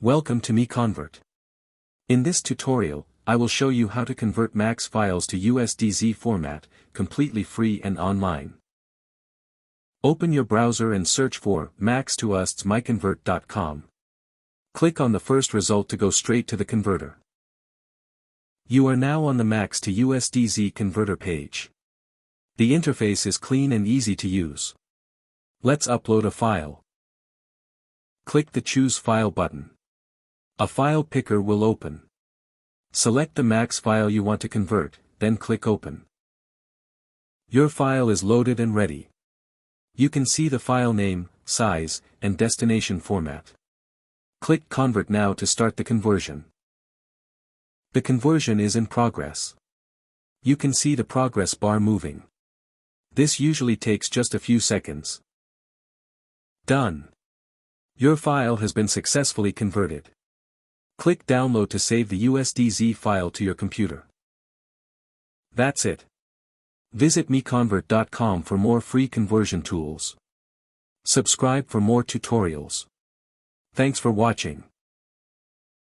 Welcome to MiConvert. In this tutorial, I will show you how to convert MAX files to USDZ format, completely free and online. Open your browser and search for MAX to USDZ.MiConvert.com. Click on the first result to go straight to the converter. You are now on the MAX to USDZ converter page. The interface is clean and easy to use. Let's upload a file. Click the Choose File button. A file picker will open. Select the MAX file you want to convert, then click Open. Your file is loaded and ready. You can see the file name, size, and destination format. Click Convert now to start the conversion. The conversion is in progress. You can see the progress bar moving. This usually takes just a few seconds. Done. Your file has been successfully converted. Click Download to save the USDZ file to your computer. That's it. Visit MiConvert.com for more free conversion tools. Subscribe for more tutorials. Thanks for watching.